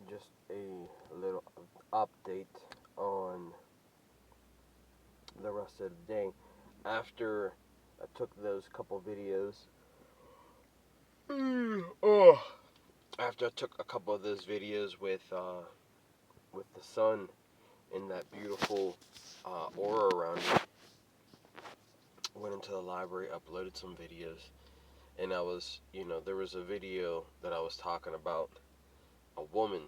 just a little update on the rest of the day. After I took those couple videos, oh, after I took a couple of those videos with the sun and that beautiful aura around it, went into the library, uploaded some videos, and there was a video that I was talking about a woman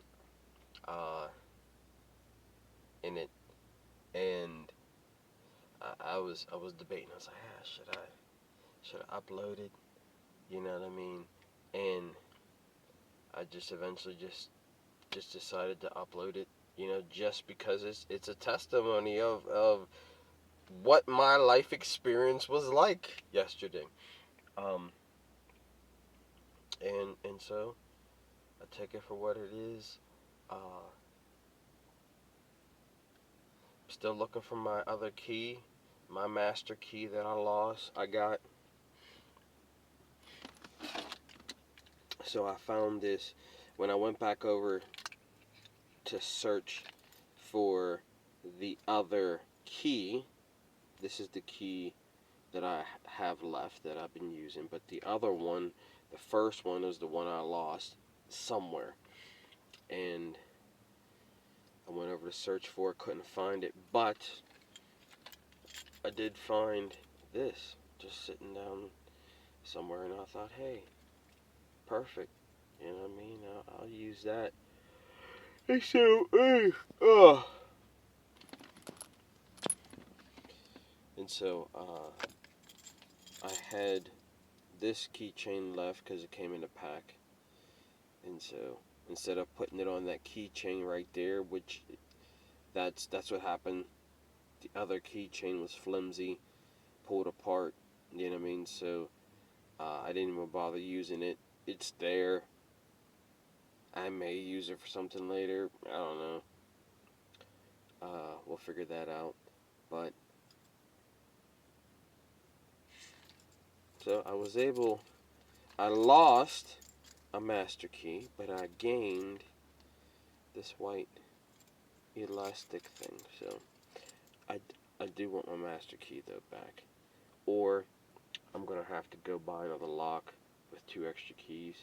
uh, in it, and I was debating. I was like, should I upload it? You know what I mean? And I just eventually just decided to upload it. Just because it's a testimony of what my life experience was like yesterday. Um, and so I take it for what it is. Uh, Still looking for my other key, my master key that I lost. So I found this when I went back over to search for the other key. This is the key that I have left that I've been using, but the other one, the first one, is the one I lost somewhere, and I went over to search for it, couldn't find it, but I did find this just sitting down somewhere, and I thought, hey, perfect. You know what I mean? I'll use that. And so, I had this keychain left because it came in a pack, and so instead of putting it on that keychain right there, which that's what happened. The other keychain was flimsy, pulled apart. You know what I mean? So I didn't even bother using it. It's there. I may use it for something later. I don't know. We'll figure that out. But so I lost a master key, but I gained this white elastic thing. So I, I do want my master key though back. Or I'm gonna have to go buy another lock with 2 extra keys.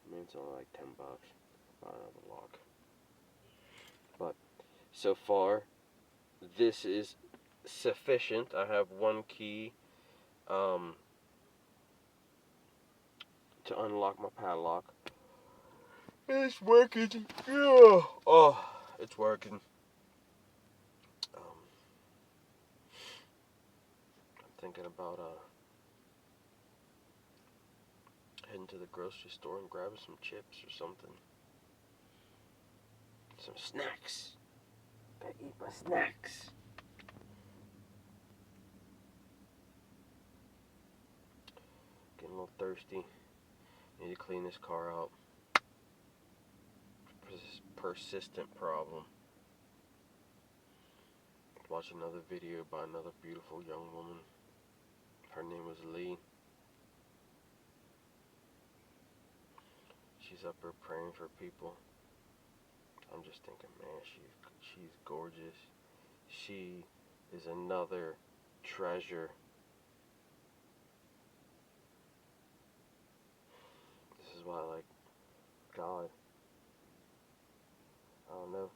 I mean, it's only like $10. Buy another lock. But so far, this is sufficient. I have 1 key um, to unlock my padlock. It's working. Yeah. Oh, it's working. I'm thinking about heading to the grocery store and grabbing some chips or something. Some snacks. Gotta eat my snacks. Getting a little thirsty. Need to clean this car out. Persistent problem. Watch another video by another beautiful young woman. Her name was Lee. She's up there praying for people. I'm just thinking, man, she's gorgeous. She is another treasure. This is why I like God. I don't know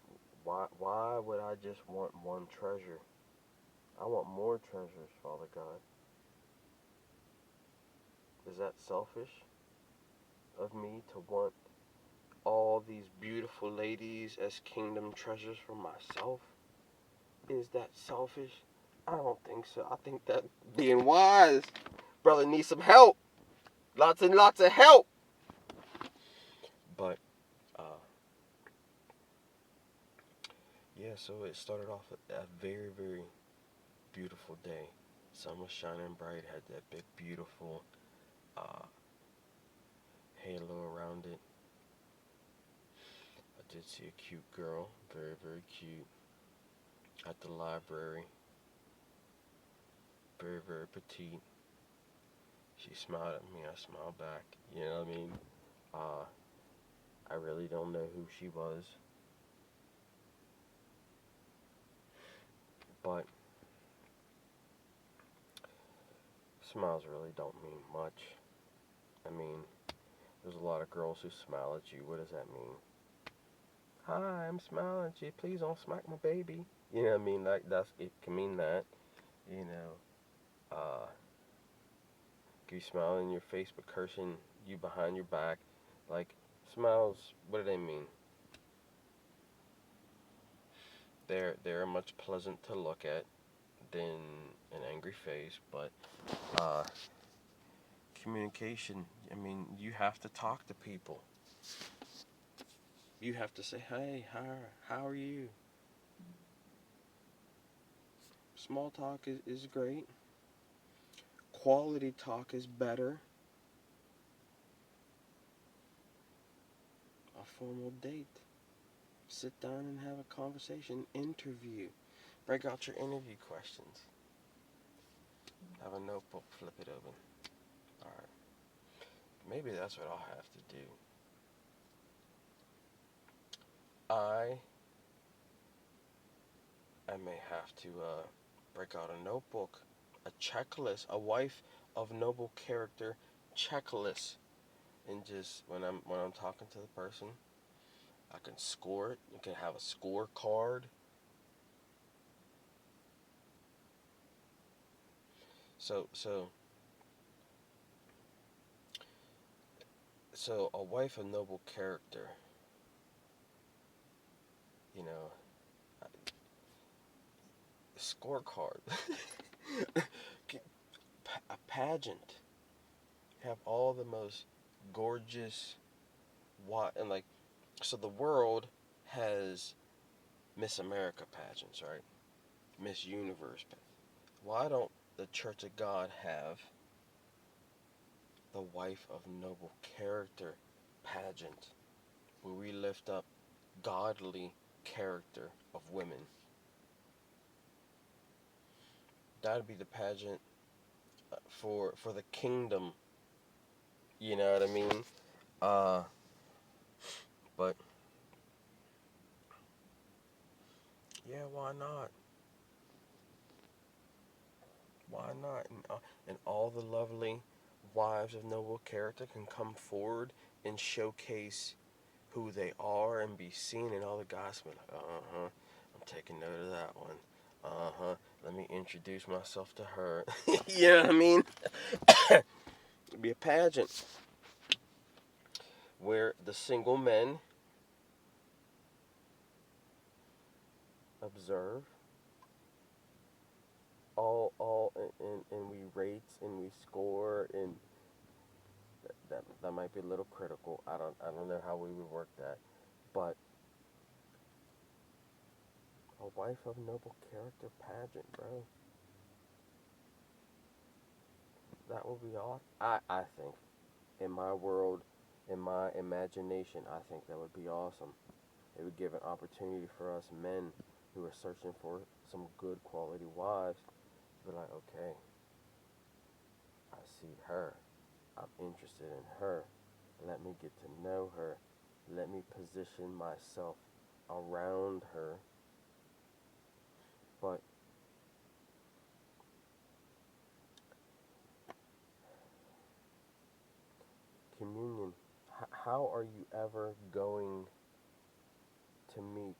why would I just want one treasure? I want more treasures, Father God. Is that selfish of me to want all these beautiful ladies as kingdom treasures for myself? Is that selfish? I don't think so. I think that being wise, brother, needs some help. Lots and lots of help. But, yeah, so it started off a very, very beautiful day. Sun was shining bright, had that big, beautiful uh, halo around it. I did see a cute girl, very, very cute, at the library. Very, very petite. She smiled at me, I smiled back. You know what I mean? I really don't know who she was. But smiles really don't mean much. I mean, there's a lot of girls who smile at you. What does that mean? Hi, I'm smiling at you. Please don't smack my baby. You know what I mean? That's it can mean that. You know, could be smiling in your face but cursing you behind your back. Like, smiles, what do they mean? They're much pleasant to look at than an angry face, but uh, communication. I mean, you have to talk to people. You have to say, "Hey, how are you?" Small talk is great. Quality talk is better. A formal date. Sit down and have a conversation. Interview. Break out your interview questions. Have a notebook. Flip it open. All right. Maybe that's what I'll have to do. I may have to break out a notebook, a checklist, a wife of noble character checklist, and just when I'm talking to the person, I can score it. You can have a scorecard. So a wife of noble character, you know, scorecard, a pageant, have all the most gorgeous, and like, so the world has Miss America pageants, right? Miss Universe. Why don't the Church of God have the wife of noble character pageant, where we lift up godly character of women? That'd be the pageant for the kingdom. You know what I mean? Uh, but yeah, why not? Why not? And all the lovely wives of noble character can come forward and showcase who they are and be seen, and all the guys be like, I'm taking note of that one. Let me introduce myself to her. You know what I mean? It'd be a pageant where the single men observe all and we rate and we score, and that might be a little critical. I don't know how we would work that, but a wife of noble character pageant, bro. That would be awesome. I think, in my world, in my imagination, I think that would be awesome. It would give an opportunity for us men who are searching for some good quality wives to be like, okay, I see her. I'm interested in her. Let me get to know her. Let me position myself around her. But communion, how are you ever going to meet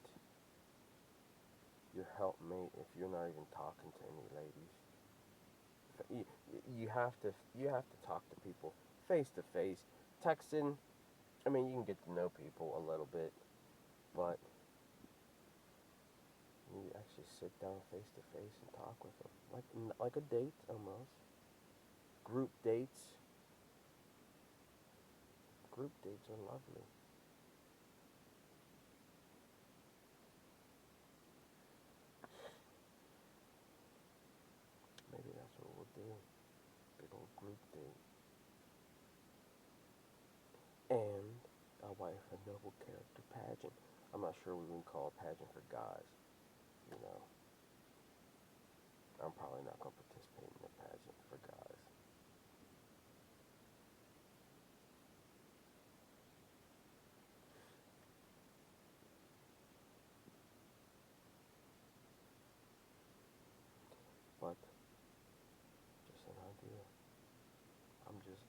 your helpmate if you're not even talking to any ladies? You have to talk to people face to face. Texting, I mean, you can get to know people a little bit, but you actually sit down face to face and talk with them, like a date almost. Group dates, group dates are lovely. Maybe that's what we'll do. Big old group date. And a wife a noble character pageant. I'm not sure we would call a pageant for guys. You know, I'm probably not gonna participate in a pageant for guys.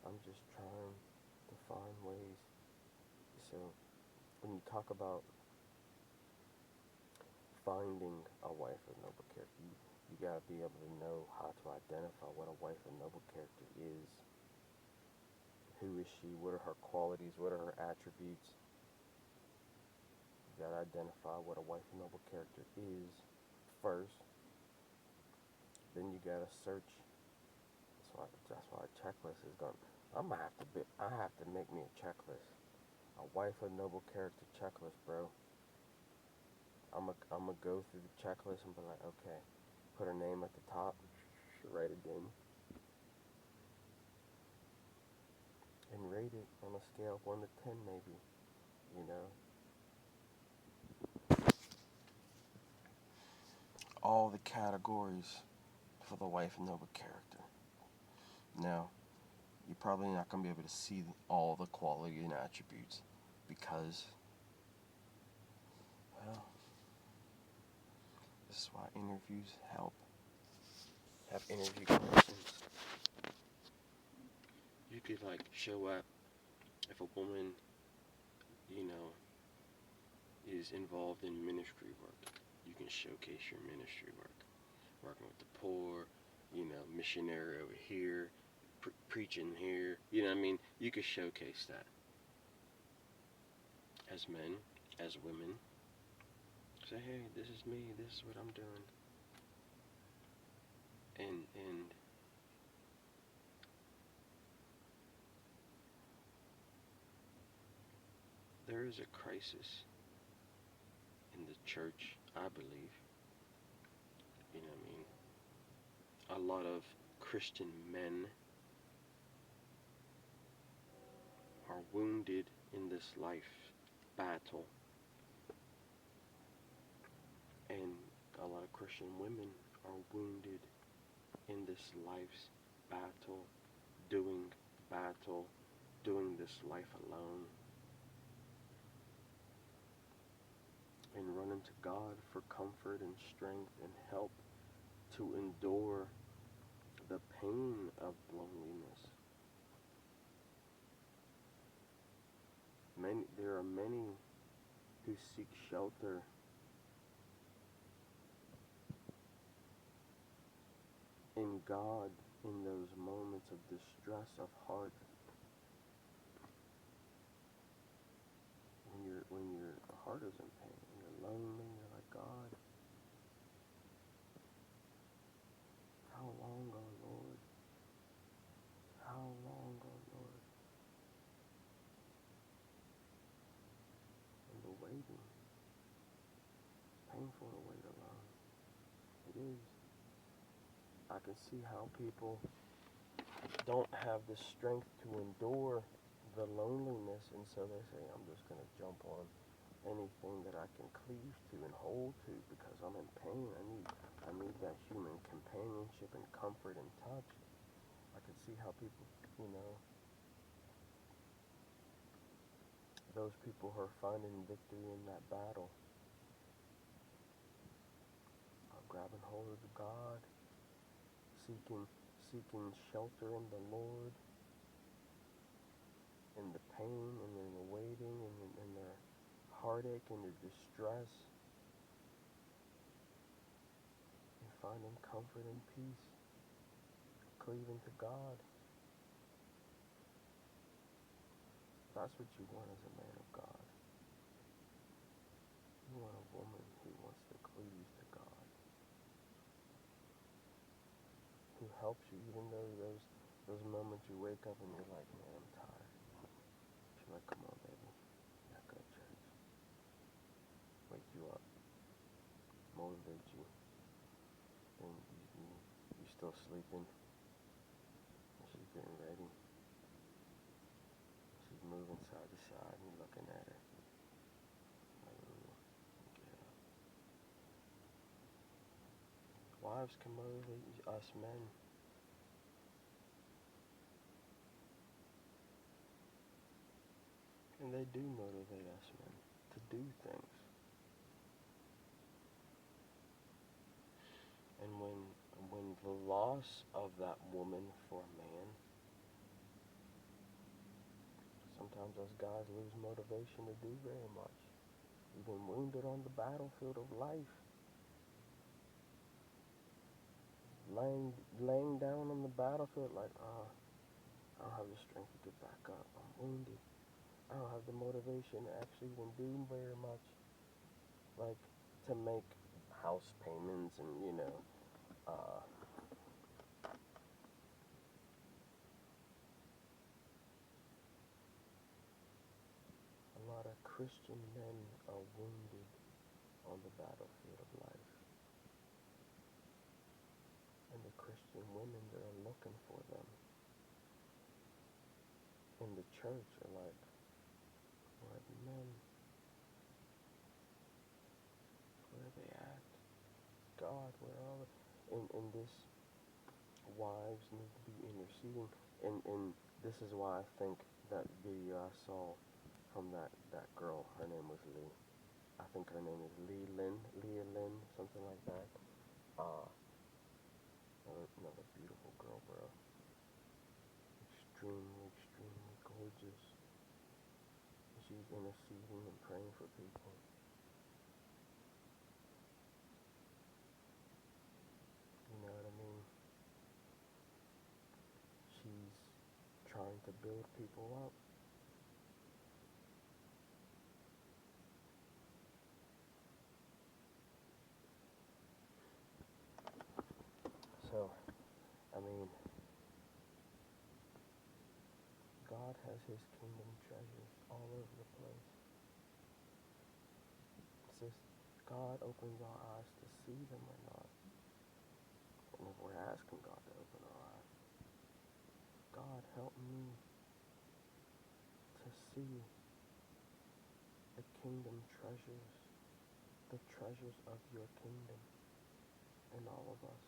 I'm just trying to find ways. So when you talk about finding a wife of noble character, you gotta be able to know how to identify what a wife of noble character is. Who is she? What are her qualities? What are her attributes? You gotta identify what a wife of noble character is first. Then you gotta search. That's why a checklist is gonna. I have to make me a checklist. A wife of noble character checklist, bro. I'm go through the checklist and be like, okay, put her name at the top, write it in, and rate it on a scale of 1 to 10, maybe. You know, all the categories for the wife of noble character. Now, you're probably not gonna be able to see all the quality and attributes because, well, this is why interviews help. Have interview questions. You could like show up if a woman, you know, is involved in ministry work. You can showcase your ministry work, working with the poor, you know, missionary over here, preaching here. You know what I mean? You could showcase that. As men, as women, say, hey, this is me. This is what I'm doing. And there is a crisis in the church, I believe. You know what I mean? A lot of Christian men are wounded in this life battle. And a lot of Christian women are wounded in this life's battle, doing battle, doing this life alone. And running to God for comfort and strength and help to endure the pain of loneliness. There are many who seek shelter in God in those moments of distress of heart. When your heart is in pain, when you're lonely, you're like, God, how long, oh Lord? How long, oh Lord? And the waiting, painful to wait alone. It is. I can see how people don't have the strength to endure the loneliness, and so they say, I'm just going to jump on anything that I can cleave to and hold to because I'm in pain. I need that human companionship and comfort and touch. I can see how people, you know, those people who are finding victory in that battle are grabbing hold of God, seeking shelter in the Lord, in the pain and in the waiting and in their heartache and their distress, and finding comfort and peace, cleaving to God. That's what you want as a man of God. You want a woman who wants to cleave to God, who helps you even though those moments you wake up and you're like, man, I'm tired. She's like, come on, baby, yeah, go to church. Wake you up, motivate you, and you still sleeping. And she's getting ready. She's moving side to side, and you're looking at her. Like, ooh, get up. Wives can motivate us men. And they do motivate us men to do things. And when the loss of that woman for a man sometimes us guys lose motivation to do very much. You've been wounded on the battlefield of life, laying down on the battlefield like, I don't have the strength to get back up. I'm wounded. I don't have the motivation to actually even do very much, like to make house payments and a lot of Christian men are wounded on the battlefield of life, and the Christian women that are looking for them in the church are like, where are the men? Where are they at? God, where are they? And this wives need to be interceding, and this is why I think that video I saw from that girl, her name was Lee. I think her name is Leah Lynn, something like that. Another beautiful girl, bro. Extremely gorgeous. She's interceding and praying for people. You know what I mean? She's trying to build people up. So, I mean, God has his kingdom treasures all over the place. It's just God opens our eyes to see them or not. And if we're asking God to open our eyes, God help me to see the kingdom treasures, the treasures of your kingdom in all of us,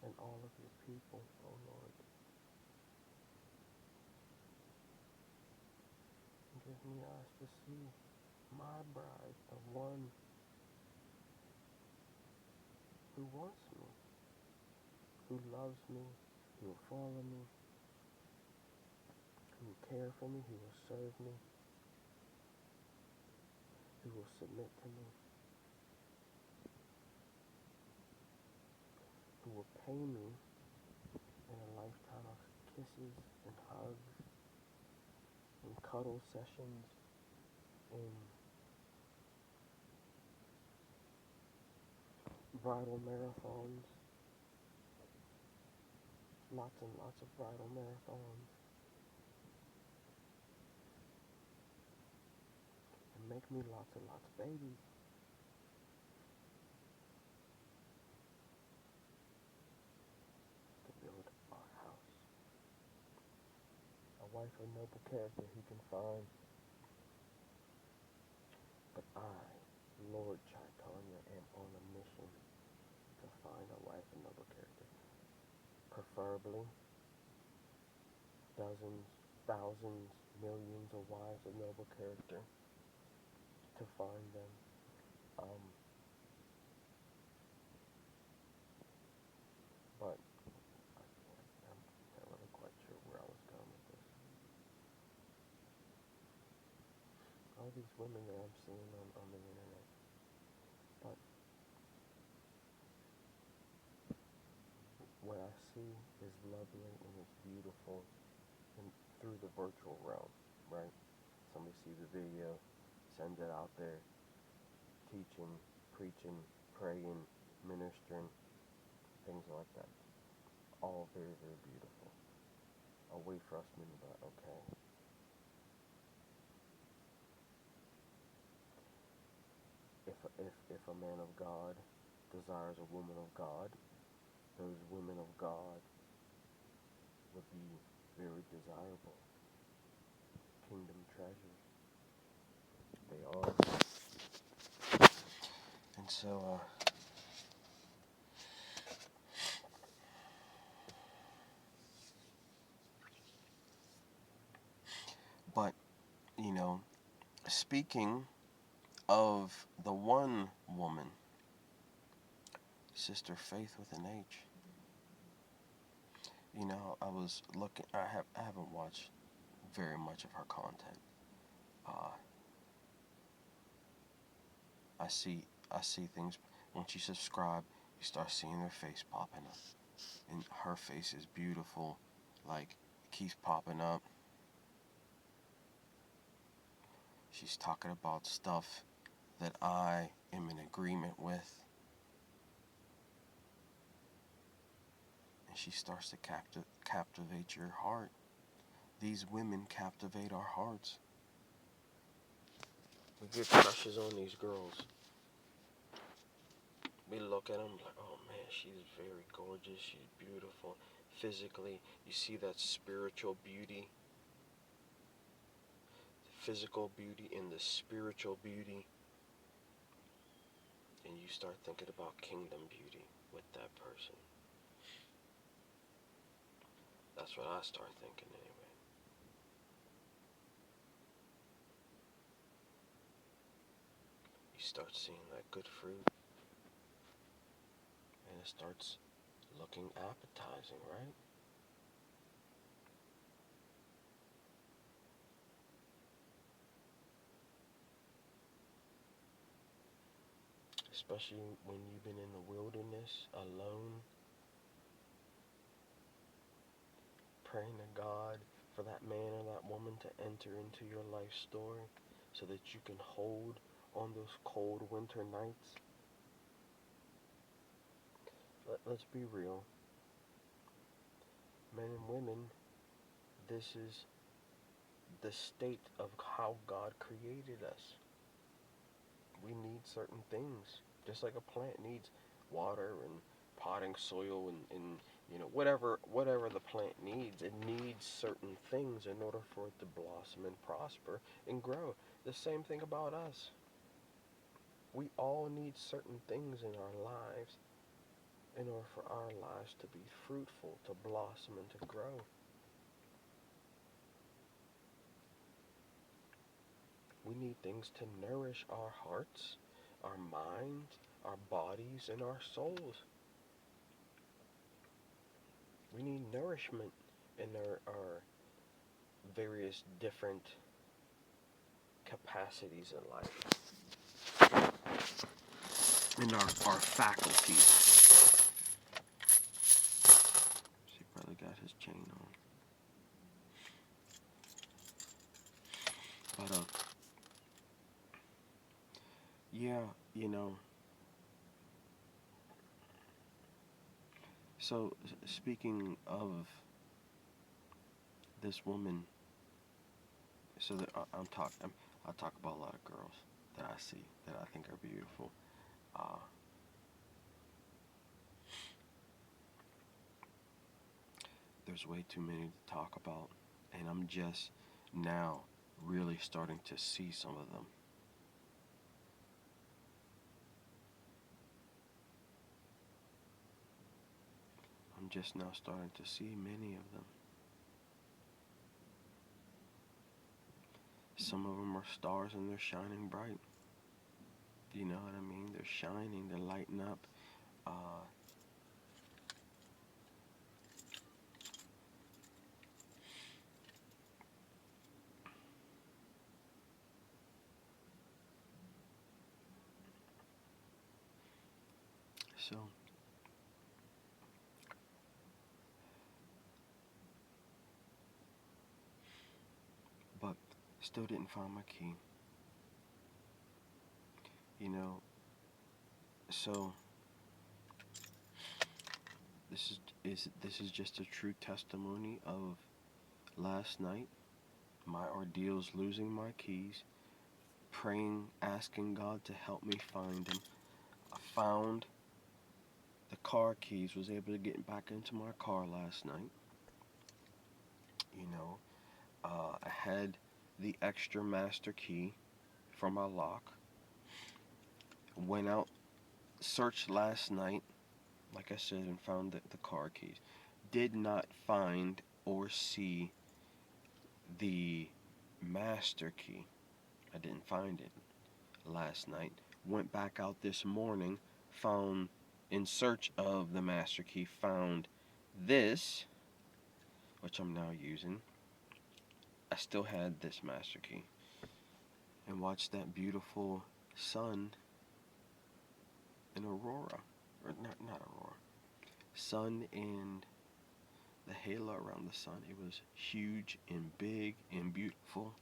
and all of your people, oh Lord. Give me eyes to see my bride, the one who wants me, who loves me, who will follow me, who will care for me, who will serve me, who will submit to me, who will pay me in a lifetime of kisses and hugs and cuddle sessions and bridal marathons, lots and lots of bridal marathons, and make me lots and lots of babies. To build our house. A wife of noble character he can find. But I, Lord Chaitanya, am on a mission to find a wife of noble character. Preferably dozens, thousands, millions of wives of noble character. To find them. But I'm not really quite sure where I was going with this. All these women that I'm seeing on the internet. But what I see is lovely and it's beautiful and through the virtual realm, right? Somebody sees a video, sends it out there, teaching, preaching, praying, ministering, things like that. All very, very beautiful. A way for us men, but okay. If a man of God desires a woman of God, those women of God would be very desirable. Kingdom treasures. They are. And so, but, you know, speaking of the one woman, Sister Faith with an H, I was looking. I haven't watched very much of her content. Uh, I see things. Once you subscribe, you start seeing their face popping up, and her face is beautiful. Like, it keeps popping up. She's talking about stuff that I am in agreement with, and she starts to captivate your heart. These women captivate our hearts. We get crushes on these girls. We look at them like, oh man, she's very gorgeous, she's beautiful. Physically, you see that spiritual beauty, the physical beauty and the spiritual beauty, and you start thinking about kingdom beauty with that person. That's what I start thinking anyway. You start seeing that good fruit, and it starts looking appetizing, right? Especially when you've been in the wilderness alone, praying to God for that man or that woman to enter into your life story so that you can hold on those cold winter nights. Let's be real. Men and women, this is the state of how God created us. We need certain things, just like a plant needs water and potting soil and whatever the plant needs. It needs certain things in order for it to blossom and prosper and grow. The same thing about us. We all need certain things in our lives in order for our lives to be fruitful, to blossom, and to grow. We need things to nourish our hearts, our minds, our bodies, and our souls. We need nourishment in our various different capacities in life, in our faculties. She probably got his chain on. But, yeah, so speaking of this woman, so that I talk about a lot of girls that I see that I think are beautiful. Uh, there's way too many to talk about, and I'm just now really starting to see some of them. I'm just now starting to see many of them. Some of them are stars and they're shining bright. You know what I mean? They're shining, they're lighting up. Uh, so, but still didn't find my key. You know, so this is just a true testimony of last night, my ordeals losing my keys, praying, asking God to help me find them. I found the car keys, was able to get back into my car last night. You know, I had the extra master key for my lock. Went out, searched last night, like I said, and found the car keys. Did not find or see the master key. I didn't find it last night. Went back out this morning, found, in search of the master key, found this. which I'm now using, I still had this master key and watched that beautiful sun and aurora, or not aurora, sun and the halo around the sun. It was huge and big and beautiful,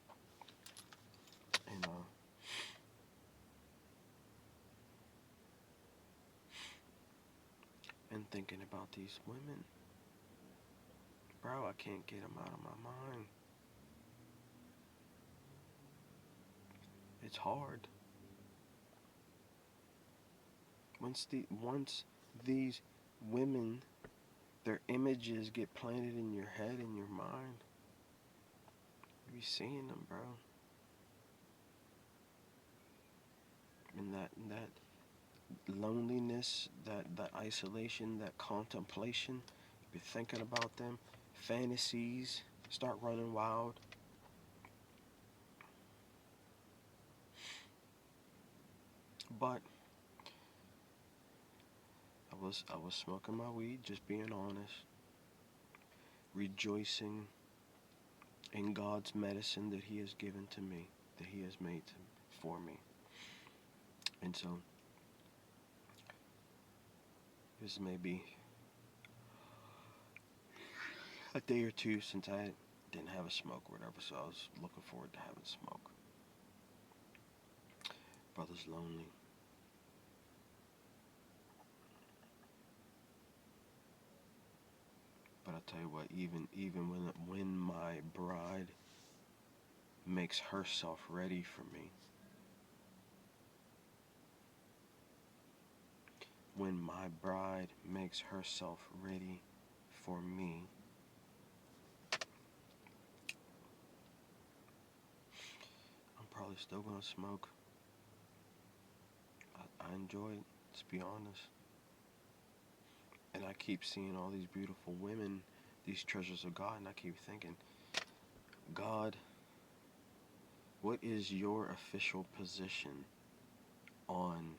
and thinking about these women, bro, I can't get them out of my mind. It's hard. Once these women, their images get planted in your head and your mind, you be seeing them, bro. And that loneliness, that isolation, that contemplation, you be thinking about them, fantasies start running wild. But I was smoking my weed, just being honest, rejoicing in God's medicine that He has given to me, that He has made for me. And so, this may be a day or two since I didn't have a smoke or whatever, so I was looking forward to having a smoke. Brother's lonely. But I tell you what, even when my bride makes herself ready for me, when my bride makes herself ready for me, I'm probably still gonna smoke. I enjoy it, let's be honest. And I keep seeing all these beautiful women, these treasures of God, and I keep thinking, God, what is your official position on